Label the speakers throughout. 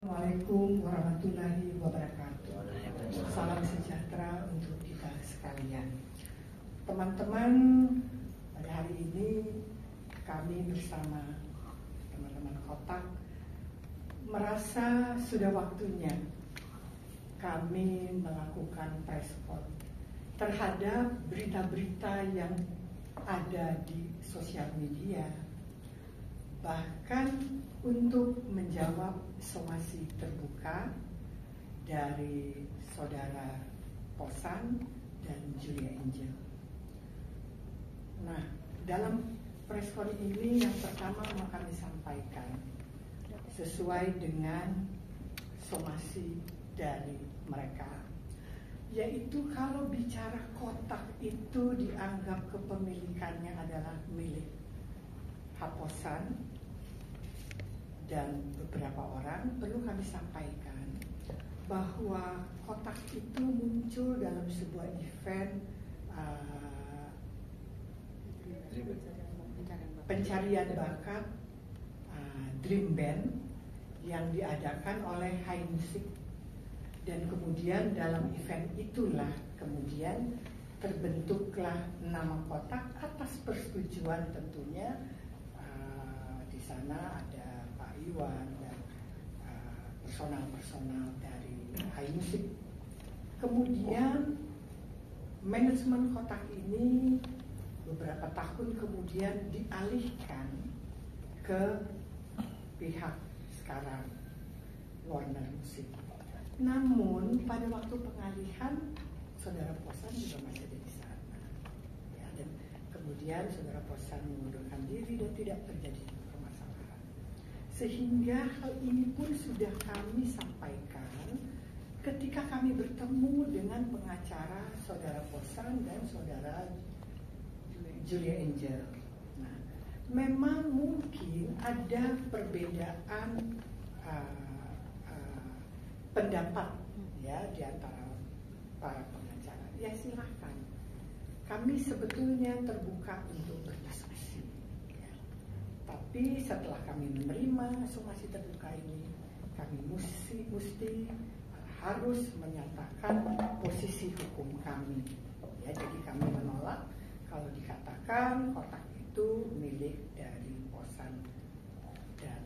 Speaker 1: Assalamualaikum warahmatullahi wabarakatuh. Salam sejahtera untuk kita sekalian. Teman-teman, pada hari ini kami bersama teman-teman Kotak merasa sudah waktunya kami melakukan respon terhadap berita-berita yang ada di sosial media, bahkan untuk menjawab somasi terbuka dari saudara Posan dan Julia Angel. Nah, dalam preskon ini yang pertama mau kami sampaikan sesuai dengan somasi dari mereka, yaitu kalau bicara Kotak itu dianggap kepemilikannya adalah milik Haposan dan beberapa orang. Perlu kami sampaikan bahwa Kotak itu muncul dalam sebuah event pencarian bakat Dream Band yang diadakan oleh High Music, dan kemudian dalam event itulah kemudian terbentuklah nama Kotak atas persetujuan tentunya. Di sana ada Pak Iwan dan personal-personal dari High Music. Kemudian manajemen Kotak ini beberapa tahun kemudian dialihkan ke pihak sekarang Warner Music. Namun pada waktu pengalihan saudara Posan juga masih ada di sana, ya, dan kemudian saudara Posan mengundurkan diri dan tidak terjadi permasalahan. Sehingga hal ini pun sudah kami sampaikan ketika kami bertemu dengan pengacara saudara Posan dan saudara Julia Angel. Nah, memang mungkin ada perbedaan pendapat ya di antara para pengacara. Ya silahkan. Kami sebetulnya terbuka untuk berdiskusi. Ya. Tapi setelah kami menerima somasi terbuka ini, kami mesti harus menyatakan posisi hukum kami. Ya, jadi kami menolak kalau dikatakan Kotak itu milik dari Posan dan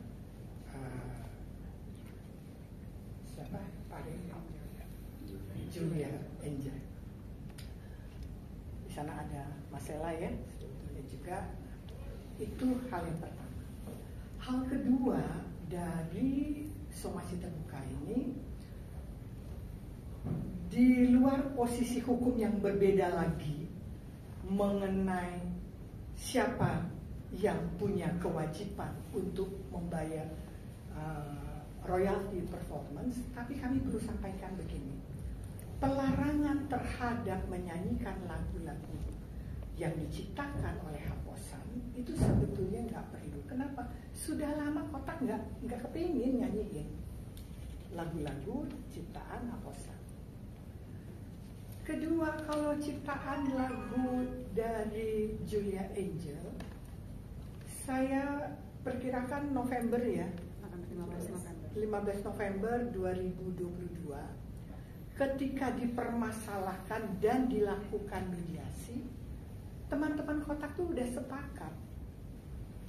Speaker 1: siapa? Julia Angel. Di sana ada Marcella ya, sebetulnya juga. Itu hal yang pertama. Hal kedua dari somasi terbuka ini, di luar posisi hukum yang berbeda lagi mengenai siapa yang punya kewajiban untuk membayar royalty performance, tapi kami perlu sampaikan begini: pelarangan terhadap menyanyikan lagu-lagu yang diciptakan oleh Haposan itu sebetulnya nggak perlu. Kenapa? Sudah lama Kotak nggak kepingin nyanyiin lagu-lagu ciptaan Haposan. Kedua, kalau ciptaan lagu dari Julia Angel, saya perkirakan November ya, 15 November 2022, ketika dipermasalahkan dan dilakukan mediasi, teman-teman Kotak tuh udah sepakat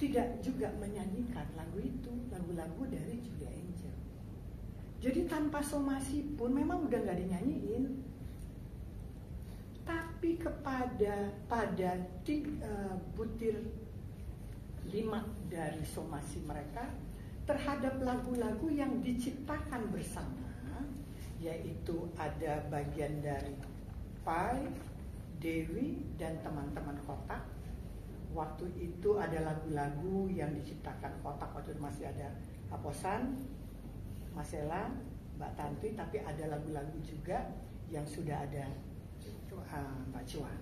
Speaker 1: tidak juga menyanyikan lagu itu, lagu-lagu dari Julia Angel. Jadi tanpa somasi pun memang udah nggak dinyanyiin. Tapi pada butir 5 dari somasi mereka terhadap lagu-lagu yang diciptakan bersama, yaitu ada bagian dari Pai, Dewi, dan teman-teman Kotak. Waktu itu ada lagu-lagu yang diciptakan Kotak, waktu itu masih ada Haposan, Marcella, Mbak Tanti, tapi ada lagu-lagu juga yang sudah ada Mbak Cuan.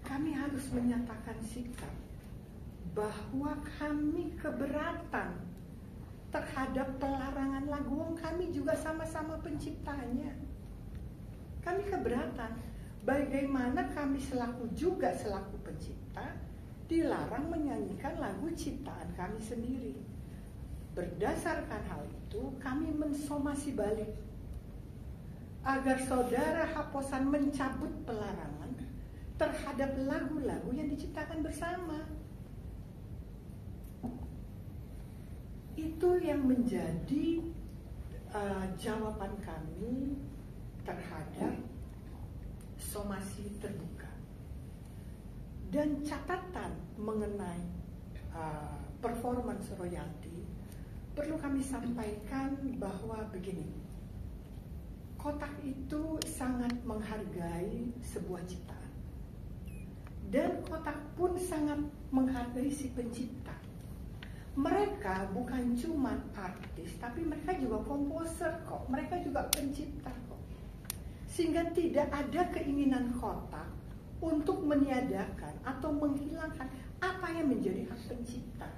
Speaker 1: Kami harus menyatakan sikap bahwa kami keberatan terhadap pelarangan lagu. Kami juga sama-sama penciptanya. Kami keberatan. Bagaimana kami selaku pencipta dilarang menyanyikan lagu ciptaan kami sendiri. berdasarkan hal itu kami mensomasi balik agar saudara Haposan mencabut pelarangan terhadap lagu-lagu yang diciptakan bersama. Itu yang menjadi jawaban kami terhadap somasi terbuka. Dan catatan mengenai performance royalti perlu kami sampaikan bahwa begini, Kotak itu sangat menghargai sebuah ciptaan, dan Kotak pun sangat menghargai si pencipta. Mereka bukan cuma artis, tapi mereka juga komposer kok, mereka juga pencipta kok. Sehingga tidak ada keinginan Kotak untuk meniadakan atau menghilangkan apa yang menjadi hak pencipta.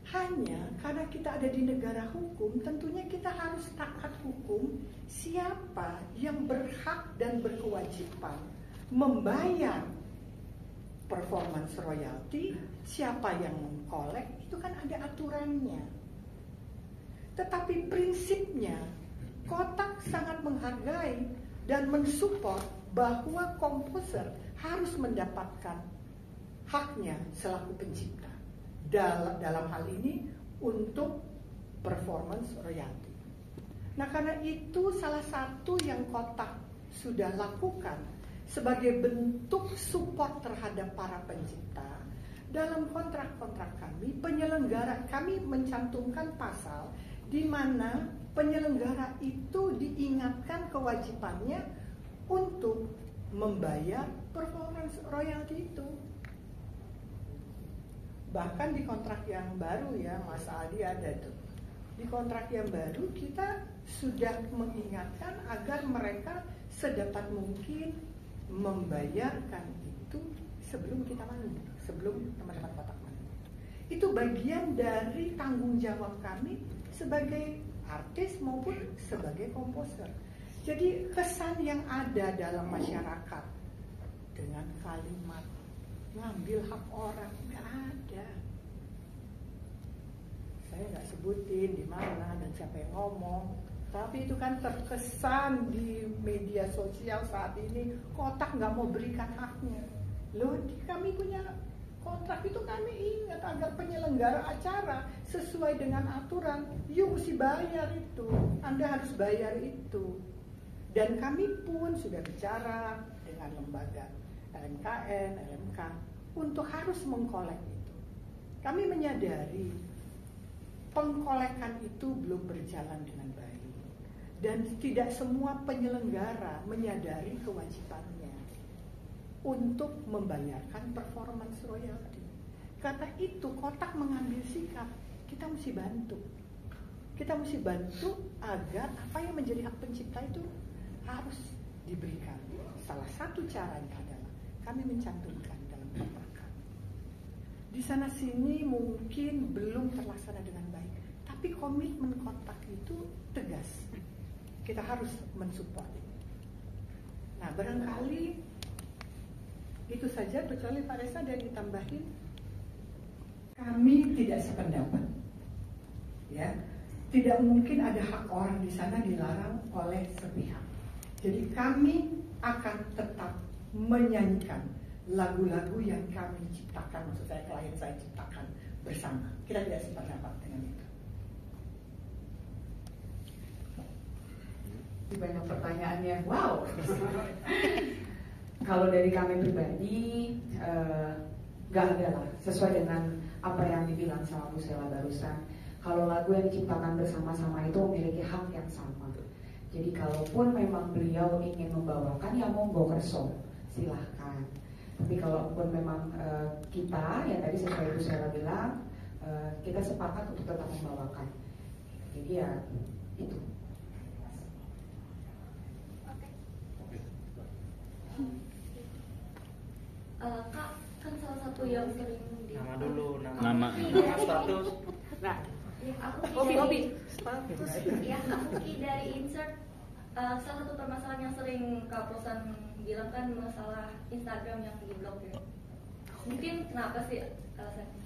Speaker 1: Hanya karena kita ada di negara hukum, tentunya kita harus taat hukum. Siapa yang berhak dan berkewajiban membayar performance royalty, siapa yang mengkolek, itu kan ada aturannya. Tetapi prinsipnya, Kotak sangat menghargai dan mensupport bahwa komposer harus mendapatkan haknya selaku pencipta. Dalam hal ini untuk performance royalty. Nah, karena itu salah satu yang Kotak sudah lakukan sebagai bentuk support terhadap para pencipta, dalam kontrak-kontrak kami, penyelenggara kami mencantumkan pasal di mana penyelenggara itu diingatkan kewajibannya untuk membayar performance royalty itu. Bahkan di kontrak yang baru ya, Mas Aldi ada tuh. Di kontrak yang baru kita sudah mengingatkan agar mereka sedapat mungkin membayarkan itu sebelum kita manggung, sebelum teman-teman Kotak manggung. Itu bagian dari tanggung jawab kami sebagai artis maupun sebagai komposer. Jadi kesan yang ada dalam masyarakat dengan kalimat ngambil hak orang, nggak ada. Saya nggak sebutin di mana dan siapa yang ngomong, tapi itu kan terkesan di media sosial saat ini. Kotak nggak mau berikan haknya. Loh, kami punya kontrak itu, kami ingat agar penyelenggara acara sesuai dengan aturan, you mesti bayar itu, Anda harus bayar itu. Dan kami pun sudah bicara dengan lembaga LMKN, LMK untuk harus mengkolek itu. Kami menyadari pengkolekan itu belum berjalan dengan baik dan tidak semua penyelenggara menyadari kewajibannya untuk membayarkan performance royalty. Karena itu Kotak mengambil sikap, kita mesti bantu. Kita mesti bantu agar apa yang menjadi hak pencipta itu harus diberikan. Salah satu caranya adalah kami mencantumkan dalam kontrak kami. Di sana sini mungkin belum terlaksana dengan baik, tapi komitmen Kotak itu tegas. Kita harus mensupport. Nah, barangkali itu saja, kecuali Pak Reza dan ditambahin. Kami tidak sependapat. Ya, tidak mungkin ada hak orang di sana dilarang oleh sepihak. Jadi kami akan tetap menyanyikan lagu-lagu yang kami ciptakan, maksud saya klien saya ciptakan bersama. Kita tidak sependapat dengan itu.
Speaker 2: Banyak pertanyaannya, wow. Kalau dari kami pribadi, gak ada lah, sesuai dengan apa yang dibilang sama Bu Sela barusan. Kalau lagu yang diciptakan bersama-sama itu memiliki hak yang sama. Jadi kalaupun memang beliau ingin membawakan, ya monggo kerso, silahkan. Tapi kalaupun memang kita, yang tadi sesuai Bu Sela bilang, kita sepakat untuk tetap membawakan. Jadi ya itu.
Speaker 3: Kak, kan salah satu yang sering di
Speaker 4: nama dulu,
Speaker 5: nama
Speaker 4: status.
Speaker 3: Nah,
Speaker 2: Hobi.
Speaker 3: Ya, aku dari insert. Salah satu permasalahan yang sering Kak Posan bilang kan masalah Instagram yang di blok ya. Mungkin kenapa sih alasannya?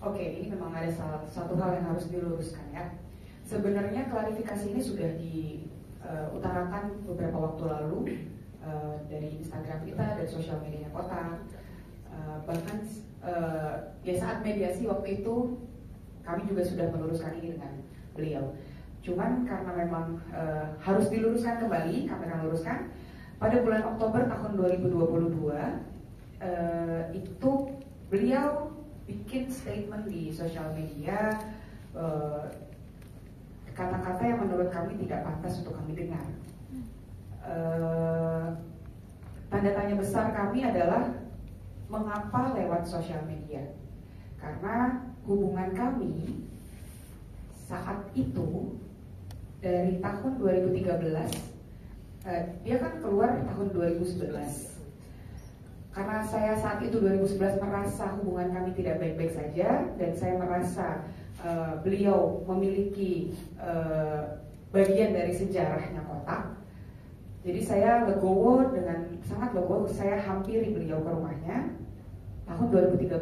Speaker 2: Oke, ini memang ada satu hal yang harus diluruskan ya. Sebenarnya klarifikasi ini sudah diutarakan beberapa waktu lalu dari Instagram kita dan sosial media kota. Bahkan ya saat mediasi waktu itu kami juga sudah meluruskan ini dengan beliau. Cuman karena memang harus diluruskan kembali, kami akan luruskan. Pada bulan Oktober tahun 2022 itu beliau bikin statement di sosial media, kata-kata yang menurut kami tidak pantas untuk kami dengar. Tanda tanya besar kami adalah mengapa lewat sosial media? Karena hubungan kami saat itu dari tahun 2013, dia kan keluar tahun 2011. Karena saya saat itu 2011 merasa hubungan kami tidak baik-baik saja, dan saya merasa beliau memiliki bagian dari sejarahnya kota. Jadi saya legowo, dengan sangat legowo, saya hampiri beliau ke rumahnya tahun 2013.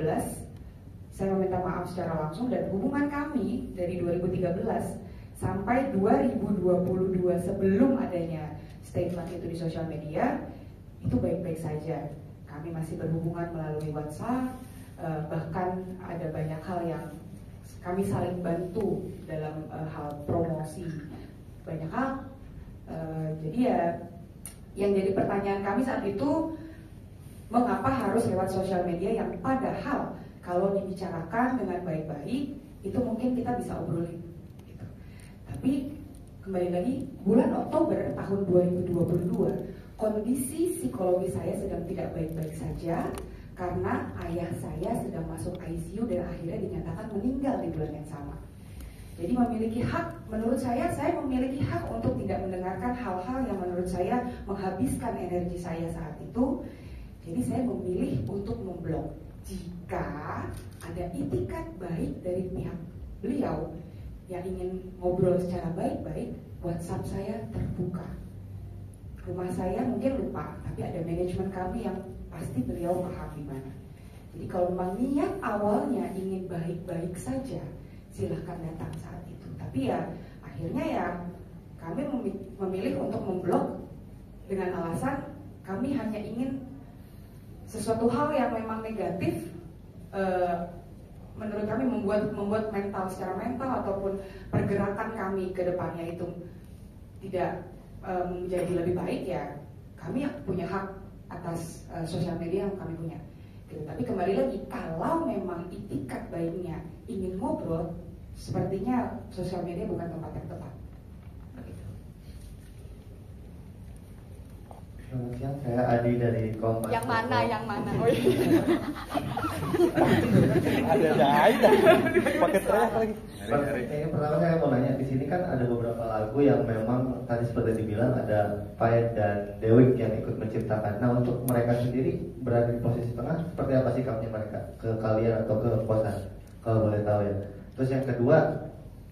Speaker 2: Saya meminta maaf secara langsung, dan hubungan kami dari 2013 sampai 2022 sebelum adanya statement itu di sosial media itu baik-baik saja. Kami masih berhubungan melalui WhatsApp, bahkan ada banyak hal yang kami saling bantu dalam hal promosi banyak hal. Jadi ya yang jadi pertanyaan kami saat itu, mengapa harus lewat sosial media yang padahal kalau dibicarakan dengan baik-baik itu mungkin kita bisa obrolin gitu. Tapi kembali lagi, bulan Oktober tahun 2022 kondisi psikologi saya sedang tidak baik-baik saja karena ayah saya sedang masuk ICU dan akhirnya dinyatakan meninggal di bulan yang sama. Jadi memiliki hak, menurut saya memiliki hak untuk tidak mendengarkan hal-hal yang menurut saya menghabiskan energi saya saat itu. Jadi saya memilih untuk memblok. Jika ada itikat baik dari pihak beliau yang ingin ngobrol secara baik-baik, WhatsApp saya terbuka. Rumah saya mungkin lupa, tapi ada manajemen kami yang pasti beliau paham di mana. Jadi kalau memang niat awalnya ingin baik-baik saja, silahkan datang saat itu. Tapi ya akhirnya ya kami memilih untuk memblok dengan alasan kami hanya ingin sesuatu hal yang memang negatif, menurut kami membuat mental secara mental ataupun pergerakan kami ke depannya itu tidak menjadi lebih baik, ya kami punya hak atas sosial media yang kami punya gitu. Tapi kembali lagi, kalau memang itikat baiknya ingin ngobrol, sepertinya sosial media bukan tempat yang tepat begitu.
Speaker 4: Selamat siang, saya Adi dari Kompas.
Speaker 5: Yang mana? Oh, iya.
Speaker 6: Ada aja pakai teriak lagi.
Speaker 4: Pertama saya mau nanya, di sini kan ada beberapa lagu yang memang tadi seperti dibilang ada Payet dan Dewik yang ikut menciptakan. Nah, untuk mereka sendiri berada di posisi tengah, seperti apa sikapnya mereka ke kalian atau ke kosan, kalau boleh tahu ya. Terus yang kedua,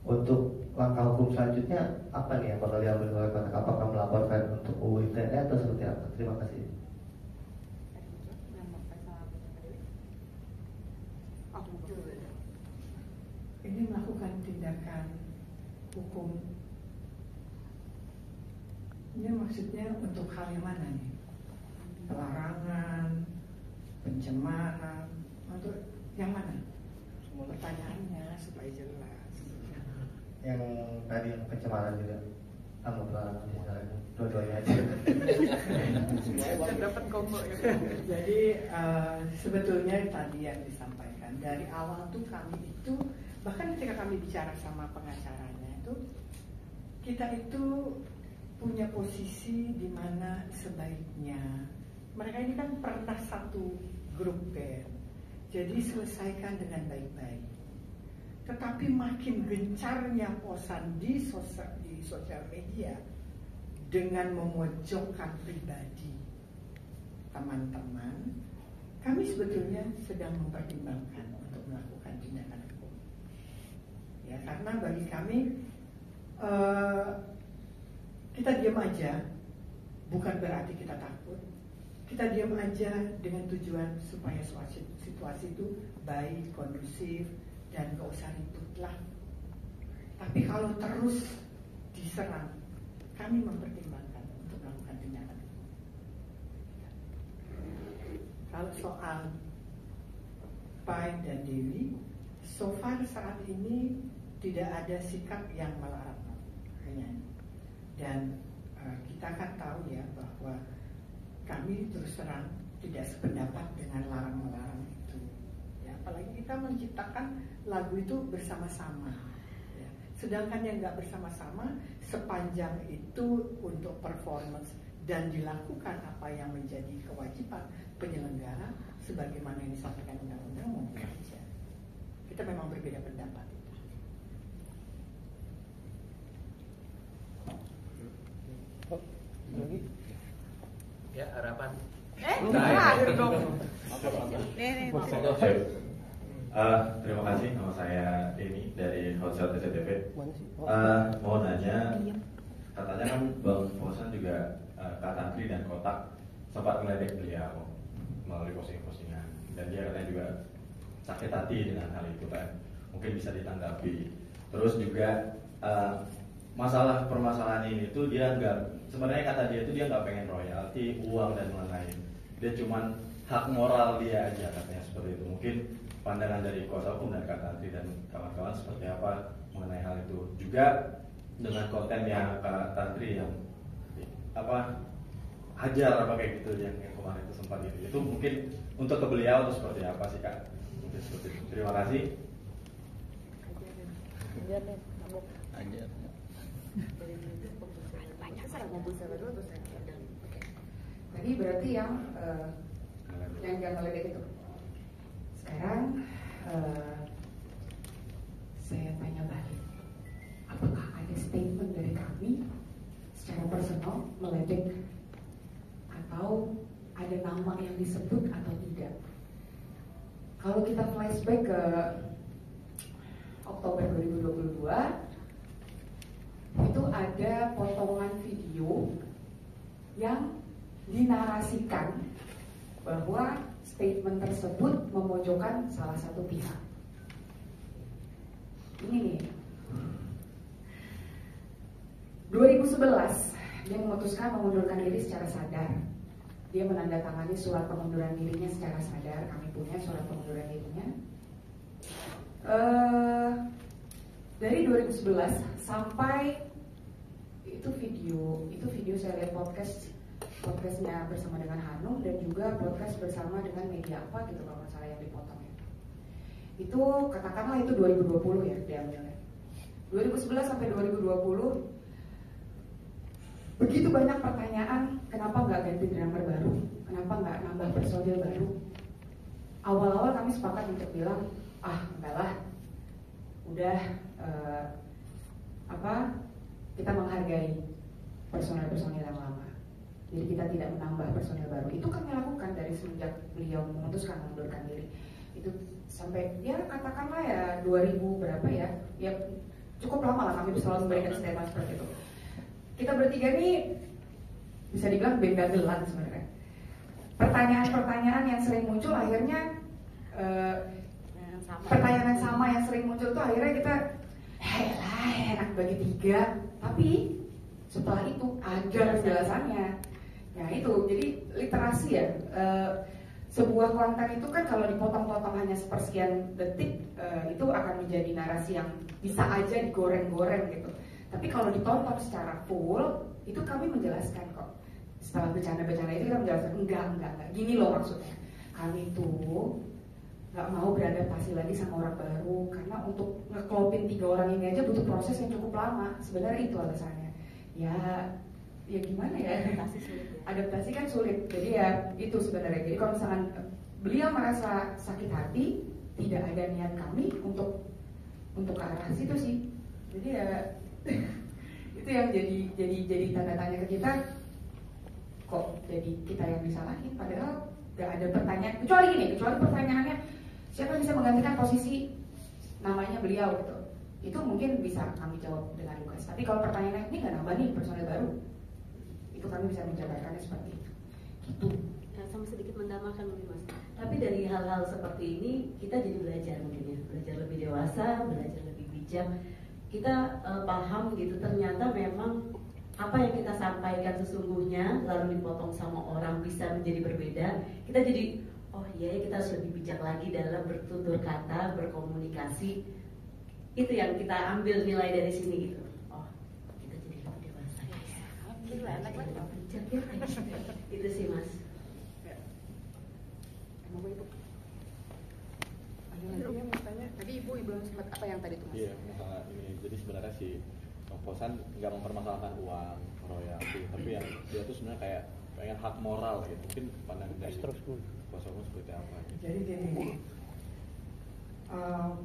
Speaker 4: untuk langkah hukum selanjutnya apa nih yang bakal diambil oleh kota? Apakah melaporkan untuk UU ITE atau seperti apa? Terima kasih.
Speaker 1: Ini melakukan tindakan hukum. Ini maksudnya untuk hal yang mana nih? Pelarangan, pencemaran, untuk yang mana? Pertanyaannya supaya jelas.
Speaker 4: Yang tadi yang pencemaran juga sama pelarangan misalnya, dua-duanya aja.
Speaker 1: Dapat combo ya. Jadi sebetulnya tadi yang disampaikan dari awal tuh kami itu, bahkan ketika kami bicara sama pengacaranya itu, kita itu punya posisi di mana sebaiknya mereka ini kan pernah satu grup band, jadi selesaikan dengan baik-baik. Tetapi makin gencarnya posan di sosial media dengan memojokkan pribadi teman-teman, kami sebetulnya sedang mempertimbangkan untuk melakukan tindakan hukum. Ya, karena bagi kami kita diam aja bukan berarti kita takut. Kita diam aja dengan tujuan supaya situasi itu baik, kondusif, dan gak usah ribut lah. Tapi kalau terus diserang, kami mempertimbangkan untuk melakukan tindakan. Kalau soal Pai dan Dewi, so far saat ini tidak ada sikap yang melarang. Dan kita kan tahu ya bahwa kami terus terang tidak sependapat dengan larang-melarang itu. Ya, apalagi kita menciptakan lagu itu bersama-sama. Ya. Sedangkan yang nggak bersama-sama, sepanjang itu untuk performance dan dilakukan apa yang menjadi kewajiban penyelenggara, sebagaimana yang disampaikan undang-undang, mungkin saja. Kita memang berbeda pendapat.
Speaker 6: Lagi?
Speaker 7: Ya, harapan.
Speaker 5: Hadir dong.
Speaker 8: Terima kasih, nama saya Denny dari Hotel TCTV. Mau nanya, katanya kan Bang Fosan juga Kak Tantri dan Kotak sempat meledek beliau melalui posting-postingan, dan dia katanya juga sakit hati dengan hal itu kan, mungkin bisa ditanggapi. Terus juga masalah permasalahan ini tuh dia nggak, sebenarnya kata dia itu dia nggak pengen royalti, uang dan lain-lain. Dia cuman hak moral dia aja katanya seperti itu. Mungkin pandangan dari kuasa hukum dan Kak Tantri dan kawan-kawan seperti apa mengenai hal itu. Juga dengan konten yang Kak Tantri yang hajar apa kayak gitu yang kemarin itu sempat itu mungkin untuk ke beliau atau seperti apa sih Kak? Mungkin seperti itu. Terima kasih.
Speaker 2: Tadi berarti yang nggak ngeledek itu. Sekarang saya tanya balik, apakah ada statement dari kami secara personal meledek atau ada nama yang disebut atau tidak? Kalau kita flashback ke Oktober 2022, itu ada potongan video yang dinarasikan bahwa statement tersebut memojokkan salah satu pihak. Ini nih, 2011 dia memutuskan mengundurkan diri secara sadar. Dia menandatangani surat pengunduran dirinya secara sadar. Kami punya surat pengunduran dirinya. Dari 2011 sampai itu video saya lihat podcastnya bersama dengan Hanum dan juga podcast bersama dengan media apa gitu kalau nggak salah yang dipotong ya. Itu katakanlah itu 2020 ya diambilnya. 2011 sampai 2020 begitu banyak pertanyaan, kenapa nggak ganti drummer baru, kenapa nggak nambah personil baru. Awal-awal kami sepakat untuk bilang, enggak lah, udah kita menghargai personil yang lama. Jadi kita tidak menambah personil baru. Itu kami lakukan dari semenjak beliau memutuskan mengundurkan diri. Itu sampai ya katakanlah ya 2000 berapa ya cukup lama lah kami selalu memberikan statement seperti itu. Kita bertiga nih bisa dibilang band dagelan sebenarnya. Pertanyaan-pertanyaan yang sering muncul akhirnya pertanyaan yang sama yang sering muncul tuh akhirnya kita enak bagi tiga. Tapi setelah itu ada penjelasannya. Nah itu jadi literasi ya. Sebuah konten itu kan kalau dipotong-potong hanya sepersekian detik itu akan menjadi narasi yang bisa aja digoreng-goreng gitu. Tapi kalau ditonton secara full itu kami menjelaskan kok. Setelah bercanda-bercanda itu kita menjelaskan enggak. Gini loh maksudnya. Kami tuh nggak mau beradaptasi lagi sama orang baru karena untuk ngeklopin 3 orang ini aja butuh proses yang cukup lama. Sebenarnya itu alasannya. Ya gimana ya? Adaptasi kan sulit. Jadi ya itu sebenarnya. Jadi kalau misalkan beliau merasa sakit hati, tidak ada niat kami untuk ke arah situ sih. Jadi ya itu yang jadi tanda tanya ke kita, kok jadi kita yang disalahin padahal gak ada pertanyaan kecuali pertanyaannya siapa yang bisa menggantikan posisi namanya beliau gitu, itu mungkin bisa kami jawab dengan lugas. Tapi kalau pertanyaannya ini gak nambah nih personel baru, itu kami bisa menjabarkannya seperti itu gitu.
Speaker 9: Sama sedikit mendamaikan mungkin Mas. Tapi dari hal-hal seperti ini kita jadi belajar mungkin ya, belajar lebih dewasa, belajar lebih bijak. Kita paham gitu, ternyata memang apa yang kita sampaikan sesungguhnya lalu dipotong sama orang bisa menjadi berbeda. Kita jadi oh iya ya, kita harus lebih bijak lagi dalam bertutur kata, berkomunikasi. Itu yang kita ambil nilai dari sini gitu. Oh, kita jadi lebih dewasa ya.
Speaker 5: Gila, enak banget.
Speaker 9: Bijak ya. Itu sih Mas.
Speaker 5: Mau Ibu? Ada lagi yang mau tanya? Tadi Ibu belum sempat apa yang tadi itu Mas?
Speaker 6: Iya, masalah ini. Jadi sebenarnya si Bang Fosan nggak mempermasalahkan uang, royalti, tapi yang dia tuh sebenarnya kayak pengen hak moral gitu. Mungkin pandang dari kuasa hukum seperti apa? Gitu.
Speaker 1: Jadi gini,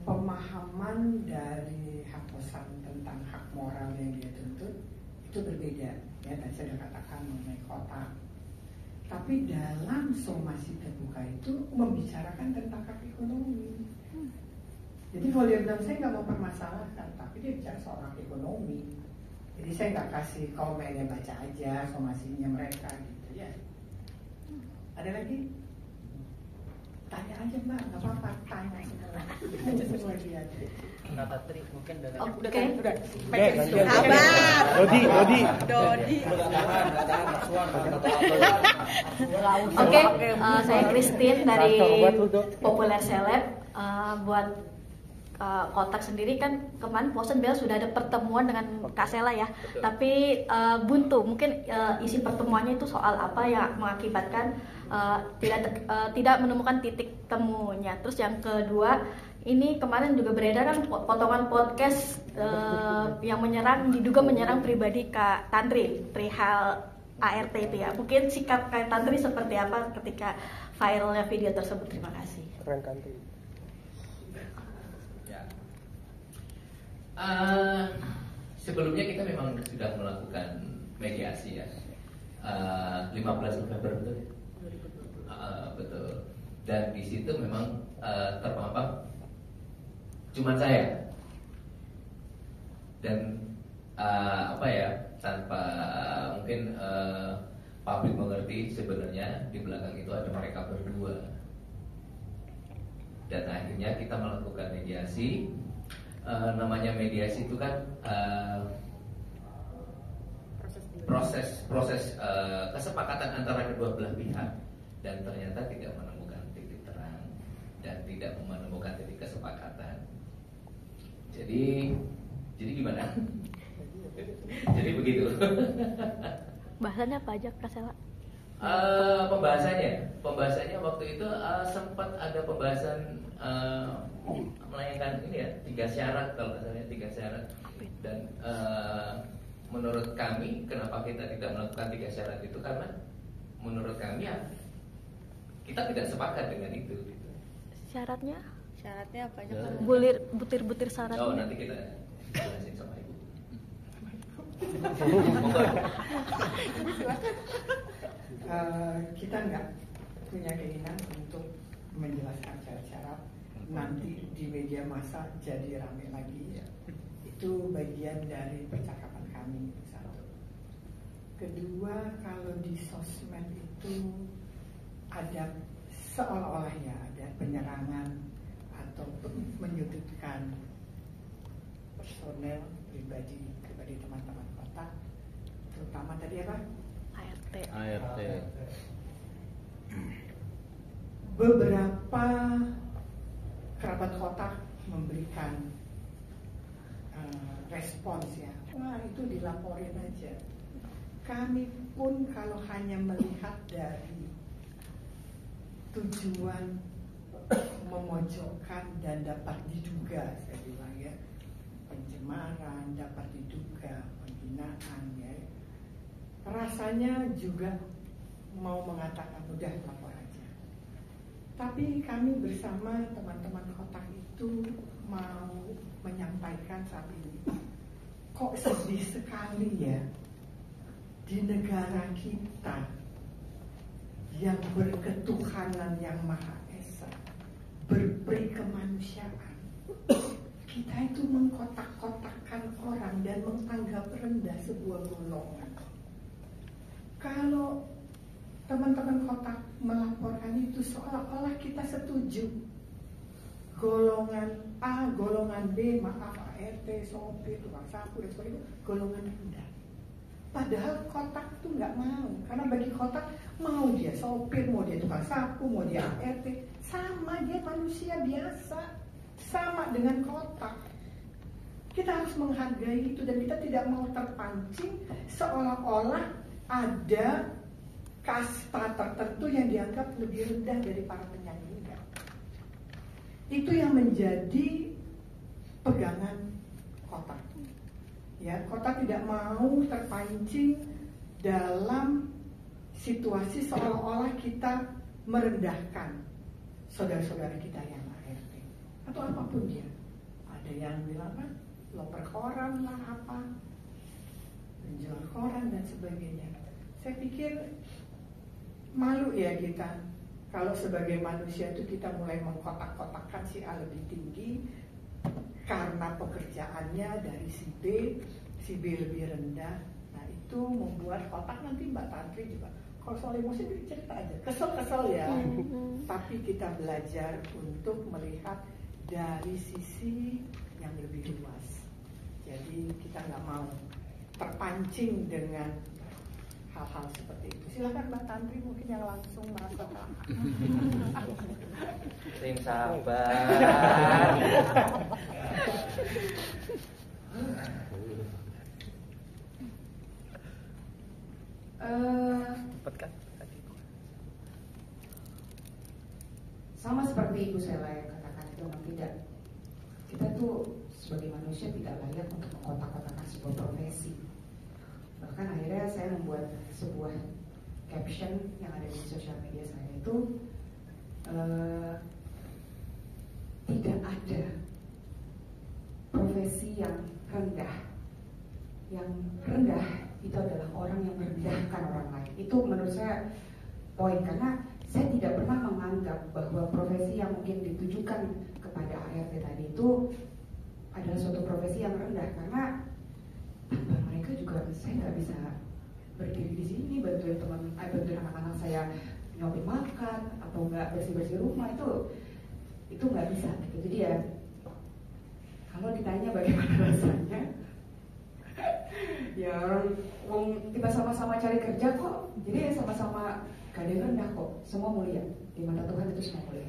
Speaker 1: pemahaman dari hak Fosan tentang hak moral yang dia tuntut itu berbeda. Ya, tadi saya sudah katakan mengenai kotak. Tapi dalam somasi terbuka itu membicarakan tentang hak ekonomi. Jadi kalau dia bilang saya nggak mau permasalahkan, tapi dia bicara soal hak ekonomi. Jadi saya nggak kasih komennya, baca aja somasinya mereka gitu ya. Ada lagi? Tanya aja Mbak, nggak apa-apa, tanya semua dia.
Speaker 7: Kata Tri mungkin dari
Speaker 5: Udah. Dodi.
Speaker 10: Oke, saya Christine dari Populer Seleb. Buat kotak sendiri kan kemarin Fosan bilang sudah ada pertemuan dengan Kak Sela ya.
Speaker 7: Betul.
Speaker 10: Tapi buntu. Mungkin isi pertemuannya itu soal apa yang mengakibatkan tidak menemukan titik temunya. Terus yang kedua, ini kemarin juga beredar kan potongan podcast yang diduga menyerang pribadi Kak Tantri perihal ART itu ya. Mungkin sikap Kak Tantri seperti apa ketika viralnya video tersebut? Terima kasih.
Speaker 6: Keren Tantri.
Speaker 7: Ya. Sebelumnya kita memang sudah melakukan mediasi ya. 15 November betul. Betul. Dan di situ memang terpampang cuma saya dan tanpa mungkin publik mengerti sebenarnya di belakang itu ada mereka berdua. Dan akhirnya kita melakukan mediasi. Namanya mediasi itu kan proses kesepakatan antara kedua belah pihak, dan ternyata tidak menemukan titik terang dan tidak menemukan titik kesepakatan. Jadi gimana? Jadi begitu.
Speaker 10: Bahasannya apa aja Kak Sela?
Speaker 7: Pembahasannya waktu itu sempat ada pembahasan melayangkan ini ya 3 syarat kalau misalnya 3 syarat, dan menurut kami kenapa kita tidak melakukan 3 syarat itu karena menurut kami ya kita tidak sepakat dengan itu. Gitu.
Speaker 10: Syaratnya
Speaker 5: apa aja?
Speaker 10: Butir-butir syaratnya.
Speaker 7: Oh, nanti kita jelasin sama Ibu.
Speaker 1: Kita nggak punya keinginan untuk menjelaskan syarat-syarat nanti di media massa jadi ramai lagi. Itu bagian dari percakapan kami. Satu. Kedua, kalau di sosmed itu ada seolah-olah ya ada penyerangan atau menyudutkan personel pribadi teman-teman kota, terutama tadi apa?
Speaker 6: ART.
Speaker 1: Beberapa kerabat kota memberikan respons ya, wah itu dilaporin aja. Kami pun kalau hanya melihat dari tujuan memojokkan dan dapat diduga, saya bilang ya, pencemaran, dapat diduga penghinaan ya, rasanya juga mau mengatakan udah lapor aja. Tapi kami bersama teman-teman kotak itu mau menyampaikan saat ini, kok sedih sekali ya di negara kita yang berketuhanan yang Maha Esa, berperi kemanusiaan, kita itu mengkotak-kotakkan orang dan menganggap rendah sebuah golongan. Kalau teman-teman kotak melaporkan itu seolah-olah kita setuju. Golongan A, golongan B, maaf ART, sopir, tukang sapu dan sebagainya, golongan rendah. Padahal kotak itu nggak mau, karena bagi kotak mau dia sopir, mau dia tukang sapu, mau dia ART, sama, dia manusia biasa, sama dengan kotak. Kita harus menghargai itu dan kita tidak mau terpancing seolah-olah ada kasta tertentu yang dianggap lebih rendah dari para penyanyi. Enggak. Itu yang menjadi pegangan kotak. Ya, kotak tidak mau terpancing dalam situasi seolah-olah kita merendahkan saudara-saudara kita yang ART atau apapun dia. Ada yang bilang apa? Loper koran lah apa, menjual koran dan sebagainya. Saya pikir malu ya kita kalau sebagai manusia itu kita mulai mengkotak-kotakkan si A lebih tinggi karena pekerjaannya dari si B lebih rendah. Nah itu membuat kotak nanti Mbak Tantri juga. Kalau soal emosi cerita aja, kesel-kesel ya. Tapi kita belajar untuk melihat dari sisi yang lebih luas. Jadi kita nggak mau terpancing dengan hal-hal seperti itu. Silakan Mbak Tantri mungkin yang langsung merasakan.
Speaker 7: Tim sabar.
Speaker 2: Sama seperti Ibu Sela yang katakan itu memang tidak. Kita tuh sebagai manusia tidak layak untuk mengkotak-kotakan sebuah profesi. Bahkan akhirnya saya membuat sebuah caption yang ada di sosial media saya itu tidak ada profesi yang rendah. Yang rendah itu adalah orang yang merendahkan orang lain. Itu menurut saya poin, karena saya tidak pernah menganggap bahwa profesi yang mungkin ditujukan kepada ART tadi itu adalah suatu profesi yang rendah, karena tanpa mereka juga saya nggak bisa berdiri di sini bantuin bantuin anak-anak saya nyopin makan atau nggak bersih-bersih rumah, itu nggak bisa. Jadi ya kalau ditanya bagaimana rasanya, ya kita sama-sama cari kerja kok, jadi sama-sama gak ada yang rendah kok, semua mulia di mata Tuhan, itu semua mulia.